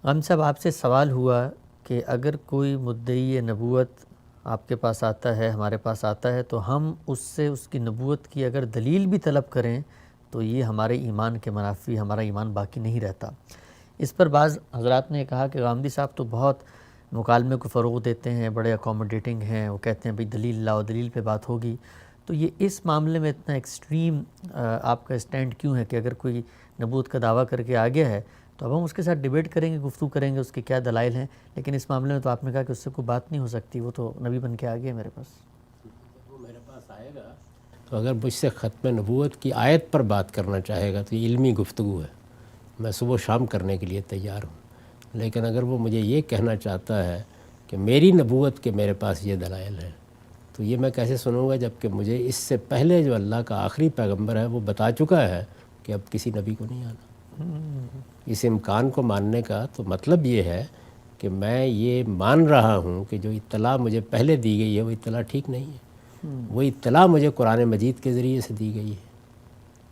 غام صاحب، آپ سے سوال ہوا کہ اگر کوئی مدعی نبوت آپ کے پاس آتا ہے، ہمارے پاس آتا ہے، تو ہم اس سے اس کی نبوت کی اگر دلیل بھی طلب کریں تو یہ ہمارے ایمان کے منافی، ہمارا ایمان باقی نہیں رہتا۔ اس پر بعض حضرات نے کہا کہ غامدی صاحب تو بہت مکالمے کو فروغ دیتے ہیں، بڑے اکوموڈیٹنگ ہیں، وہ کہتے ہیں بھئی دلیل لاؤ، دلیل پہ بات ہوگی۔ تو یہ اس معاملے میں اتنا ایکسٹریم آپ کا اسٹینڈ کیوں ہے کہ اگر کوئی نبوت کا دعویٰ کر کے آ گیا ہے تو اب ہم اس کے ساتھ ڈیبیٹ کریں گے، گفتگو کریں گے اس کے کیا دلائل ہیں، لیکن اس معاملے میں تو آپ نے کہا کہ اس سے کوئی بات نہیں ہو سکتی، وہ تو نبی بن کے آ گیا میرے پاس۔ وہ میرے پاس آئے گا تو اگر مجھ سے ختم نبوت کی آیت پر بات کرنا چاہے گا تو یہ علمی گفتگو ہے، میں صبح و شام کرنے کے لیے تیار ہوں۔ لیکن اگر وہ مجھے یہ کہنا چاہتا ہے کہ میری نبوت کے میرے پاس یہ دلائل ہیں، تو یہ میں کیسے سنوں گا جب کہ مجھے اس سے پہلے جو اللہ کا آخری پیغمبر ہے وہ بتا چکا ہے کہ اب کسی نبی کو نہیں آنا۔ اس امکان کو ماننے کا تو مطلب یہ ہے کہ میں یہ مان رہا ہوں کہ جو اطلاع مجھے پہلے دی گئی ہے وہ اطلاع ٹھیک نہیں ہے، وہ اطلاع مجھے قرآن مجید کے ذریعے سے دی گئی ہے۔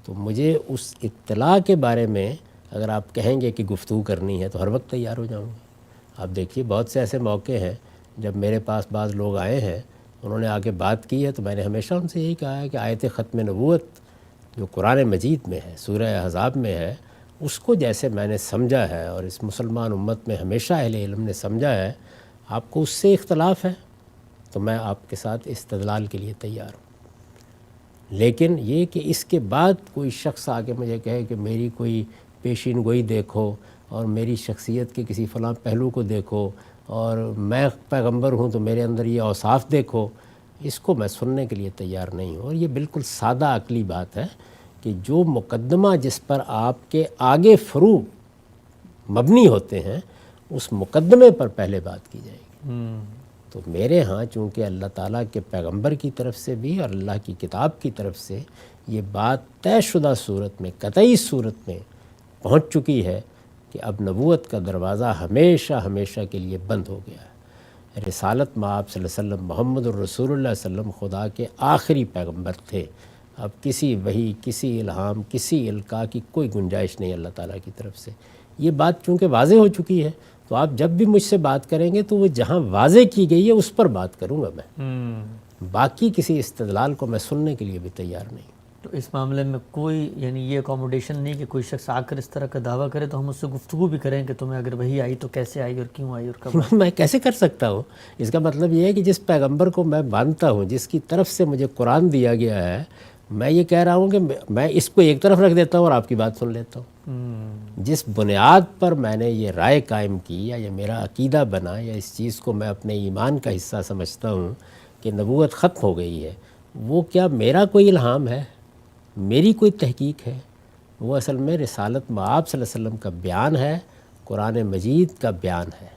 تو مجھے اس اطلاع کے بارے میں اگر آپ کہیں گے کہ گفتگو کرنی ہے تو ہر وقت تیار ہو جاؤں گا۔ آپ دیکھیے بہت سے ایسے موقع ہیں جب میرے پاس بعض لوگ آئے ہیں، انہوں نے آ کے بات کی ہے تو میں نے ہمیشہ ان سے یہی کہا ہے کہ آیت ختم نبوت جو قرآن مجید میں ہے، سورہ احزاب میں ہے، اس کو جیسے میں نے سمجھا ہے اور اس مسلمان امت میں ہمیشہ اہل علم نے سمجھا ہے، آپ کو اس سے اختلاف ہے تو میں آپ کے ساتھ استدلال کے لیے تیار ہوں۔ لیکن یہ کہ اس کے بعد کوئی شخص آ کے مجھے کہے کہ میری کوئی پیشین گوئی دیکھو اور میری شخصیت کے کسی فلاں پہلو کو دیکھو اور میں پیغمبر ہوں تو میرے اندر یہ اوصاف دیکھو، اس کو میں سننے کے لیے تیار نہیں ہوں۔ اور یہ بالکل سادہ عقلی بات ہے کہ جو مقدمہ جس پر آپ کے آگے فروع مبنی ہوتے ہیں اس مقدمے پر پہلے بات کی جائے گی۔ تو میرے ہاں چونکہ اللہ تعالیٰ کے پیغمبر کی طرف سے بھی اور اللہ کی کتاب کی طرف سے یہ بات طے شدہ صورت میں، قطعی صورت میں پہنچ چکی ہے کہ اب نبوت کا دروازہ ہمیشہ ہمیشہ کے لیے بند ہو گیا ہے۔ رسالت مآب صلی اللہ علیہ وسلم، محمد الرسول اللہ صلی اللہ علیہ وسلم خدا کے آخری پیغمبر تھے۔ اب کسی وحی، کسی الہام، کسی القاء کی کوئی گنجائش نہیں اللہ تعالیٰ کی طرف سے۔ یہ بات چونکہ واضح ہو چکی ہے تو آپ جب بھی مجھ سے بات کریں گے تو وہ جہاں واضح کی گئی ہے اس پر بات کروں گا میں، باقی کسی استدلال کو میں سننے کے لیے بھی تیار نہیں۔ تو اس معاملے میں کوئی یعنی یہ اکوموڈیشن نہیں کہ کوئی شخص آ کر اس طرح کا دعویٰ کرے تو ہم اس سے گفتگو بھی کریں کہ تمہیں اگر وہی آئی تو کیسے آئی اور کیوں آئی اور کب آئی؟ میں کیسے کر سکتا ہوں؟ اس کا مطلب یہ ہے کہ جس پیغمبر کو میں مانتا ہوں، جس کی طرف سے مجھے قرآن دیا گیا ہے، میں یہ کہہ رہا ہوں کہ میں اس کو ایک طرف رکھ دیتا ہوں اور آپ کی بات سن لیتا ہوں۔ جس بنیاد پر میں نے یہ رائے قائم کی یا یہ میرا عقیدہ بنا یا اس چیز کو میں اپنے ایمان کا حصہ سمجھتا ہوں کہ نبوت ختم ہو گئی ہے، وہ کیا میرا کوئی الہام ہے، میری کوئی تحقیق ہے؟ وہ اصل میں رسالت مآب صلی اللہ علیہ وسلم کا بیان ہے، قرآن مجید کا بیان ہے۔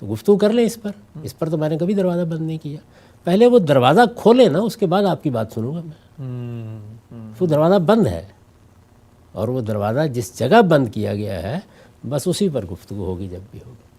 تو گفتگو کر لیں اس پر تو میں نے کبھی دروازہ بند نہیں کیا۔ پہلے وہ دروازہ کھولے نا، اس کے بعد آپ کی بات سنوں گا میں۔ وہ دروازہ بند ہے اور وہ دروازہ جس جگہ بند کیا گیا ہے بس اسی پر گفتگو ہوگی جب بھی ہوگی۔